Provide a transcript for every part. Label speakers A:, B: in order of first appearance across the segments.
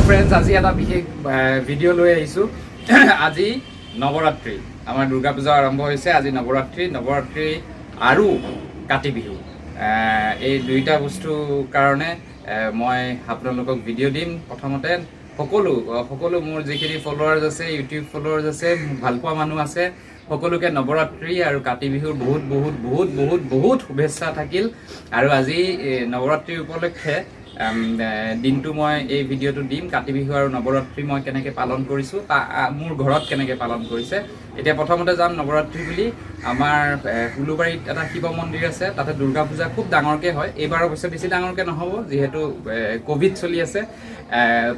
A: Friends, আজি এটা বিশেষ ভিডিঅ' লৈ আহিছোঁ। আজি নৱৰাত্ৰি, আমাৰ দুৰ্গা পূজা আৰম্ভ হৈছে। আজি নৱৰাত্ৰি আৰু কাতি বিহু, এই দুইটা বস্তুৰ কাৰণে মই আপোনালোকক ভিডিঅ' দিম। প্ৰথমতে সকলো মোৰ যিখিনি ফলোৱাৰ্ছ আছে, ইউটিউব ফলোৱাৰ্ছ আছে, ভালপোৱা মানুহ আছে, সকলোকে নৱৰাত্ৰি আৰু কাতি বিহুৰ বহুত শুভেচ্ছা থাকিল। আৰু আজি নৱৰাত্ৰি উপলক্ষে দিনটো মই এই ভিডিঅ'টো দিম। কাতি বিহু আৰু নৱৰাত্ৰি মই কেনেকৈ পালন কৰিছোঁ, মোৰ ঘৰত কেনেকৈ পালন কৰিছে। এতিয়া প্ৰথমতে যাম নৱৰাত্ৰি বুলি। আমাৰ উলুবাৰীত এটা শিৱ মন্দিৰ আছে, তাতে দুৰ্গা পূজা খুব ডাঙৰকৈ হয়। এইবাৰ অৱশ্যে বেছি ডাঙৰকৈ নহ'ব, যিহেতু ক'ভিড চলি আছে।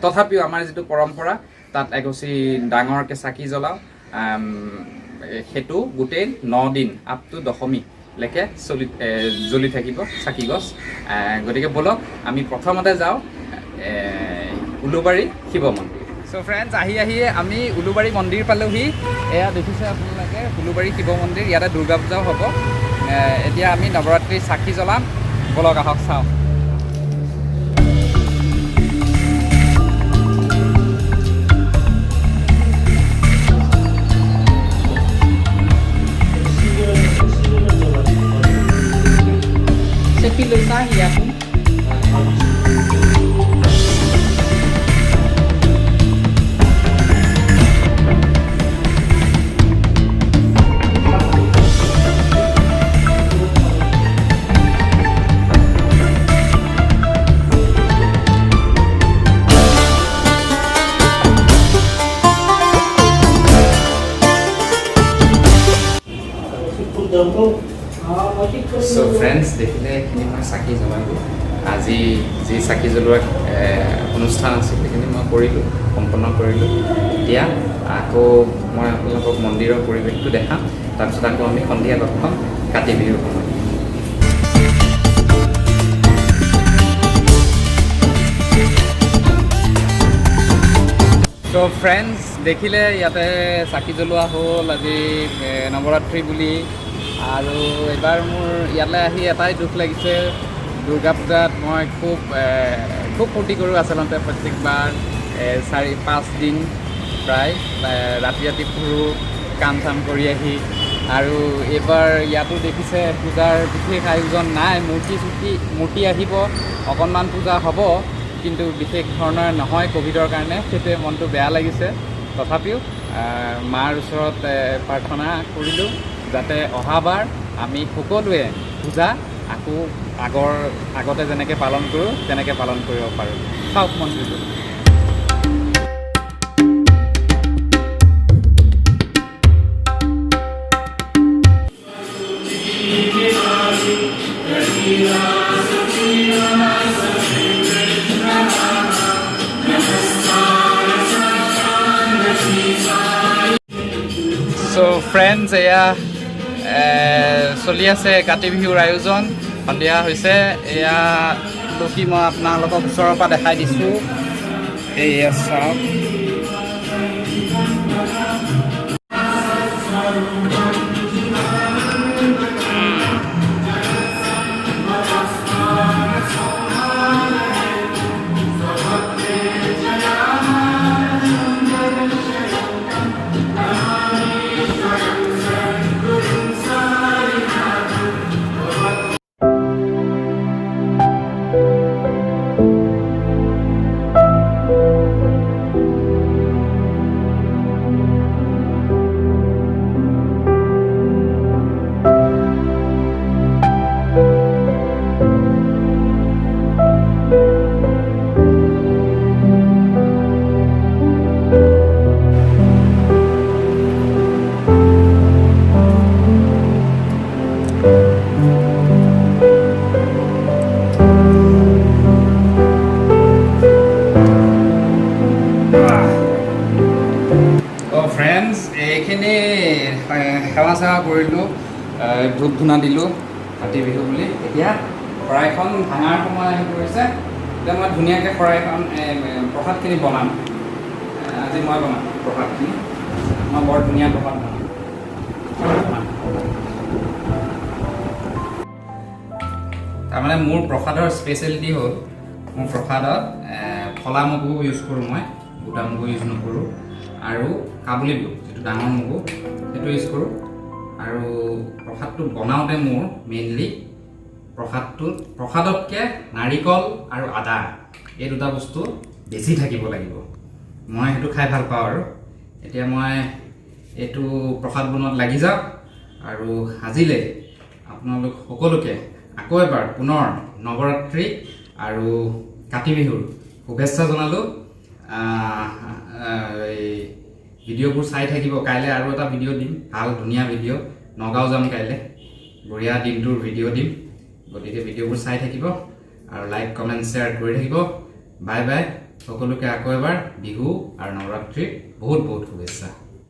A: তথাপিও আমাৰ যিটো পৰম্পৰা, তাত এগছি ডাঙৰকৈ চাকি জ্বলাওঁ। সেইটো গোটেই 9 দিন আপ টু দশমীলৈকে জ্বলি থাকিব চাকি গছ। গতিকে ব'লক আমি প্ৰথমতে যাওঁ উলুবাৰী শিৱ মন্দিৰ। চ' ফ্ৰেণ্ডছ, আহি আমি উলুবাৰী মন্দিৰ পালোহি। এয়া দেখিছে আপোনালোকে উলুবাৰী শিৱ মন্দিৰ, ইয়াতে দুৰ্গা পূজাও হ'ব। এতিয়া আমি নৱৰাত্ৰিৰ চাকি জ্বলাম, ব'লক আহক চাওঁ। Pilih saya pun. So friends, দেখিলে এইখিনি মই চাকি জ্বলালোঁ। আজি যি চাকি জ্বলোৱা অনুষ্ঠান আছিল সেইখিনি মই সম্পন্ন কৰিলোঁ। এতিয়া আকৌ মই আপোনালোকক মন্দিৰৰ পৰিৱেশটো দেখাম। তাৰপিছত আকৌ আমি সন্ধিয়া লগ পাম কাতি বিহুৰ সময়ত। চ' ফ্ৰেণ্ডছ, দেখিলে ইয়াতে চাকি জ্বলোৱা হ'ল আজি নৱৰাত্ৰি বুলি। আৰু এইবাৰ মোৰ ইয়ালৈ আহি এটাই দুখ লাগিছে, দুৰ্গা পূজাত মই খুব ফূৰ্তি কৰোঁ আচলতে প্ৰত্যেকবাৰ। 4-5 দিন প্ৰায় ৰাতি ফুৰোঁ কাম চাম কৰি আহি। আৰু এইবাৰ ইয়াতো দেখিছে পূজাৰ বিশেষ আয়োজন নাই। মূৰ্তি আহিব, অকণমান পূজা হ'ব, কিন্তু বিশেষ ধৰণৰ নহয় ক'ভিডৰ কাৰণে। সেইটোৱে মনটো বেয়া লাগিছে। তথাপিও মাৰ ওচৰত প্ৰাৰ্থনা কৰিলোঁ যাতে অহাবাৰ আমি সকলোৱে পূজা আকৌ আগতে যেনেকৈ পালন কৰোঁ তেনেকৈ পালন কৰিব পাৰোঁ। চাওক মন্দিৰটো। চ' ফ্ৰেণ্ডছ, এয়া চলি আছে কাতি বিহুৰ আয়োজন। সন্ধিয়া হৈছে। এয়া তুলসী মই আপোনালোকক ওচৰৰ পৰা দেখাই দিছোঁ। এয়া চাওক। ফ্ৰেণ্ডছ, এইখিনি সেৱা চেৱা কৰিলোঁ, ধূপ ধূনা দিলোঁ কাতি বিহু বুলি। এতিয়া শৰাইখন ভাঙাৰ সময় আহি পৰিছে। এতিয়া মই ধুনীয়াকৈ শৰাইখন প্ৰসাদখিনি বনাম। আজি মই বনাম প্ৰসাদখিনি। মই বৰ ধুনীয়া প্ৰসাদ বনাম। তাৰমানে মোৰ প্ৰসাদৰ স্পেচিয়েলিটি হ'ল, মোৰ প্ৰসাদত খলা মগু ইউজ কৰোঁ মই, গোটা মগু ইউজ নকৰোঁ। আৰু কাবুলী বুট যিটো ডাঙৰ মগু সেইটো ইউজ কৰোঁ। আৰু প্ৰসাদটো বনাওঁতে মোৰ মেইনলি প্ৰসাদতকৈ নাৰিকল আৰু আদা এই দুটা বস্তু বেছি থাকিব লাগিব। মই সেইটো খাই ভাল পাওঁ। আৰু এতিয়া মই এইটো প্ৰসাদ বনোৱাত লাগি যাওক। আৰু আজিলৈ আপোনালোক সকলোকে আকৌ এবাৰ পুনৰ নৱৰাত্ৰি আৰু কাতি বিহুৰ শুভেচ্ছা জনালোঁ। এই ভিডিঅ'বোৰ চাই থাকিব। কাইলৈ আৰু এটা ভিডিঅ' দিম, ভাল ধুনীয়া ভিডিঅ'। নগাঁও যাম কাইলৈ, বঢ়িয়া দিনটোৰ ভিডিঅ' দিম। গতিকে ভিডিঅ'বোৰ চাই থাকিব আৰু লাইক কমেণ্ট শ্বেয়াৰ কৰি থাকিব। Bye bye. সকলোকে আকৌ এবাৰ বিহু আৰু নৱৰাত্ৰিৰ বহুত বহুত শুভেচ্ছা।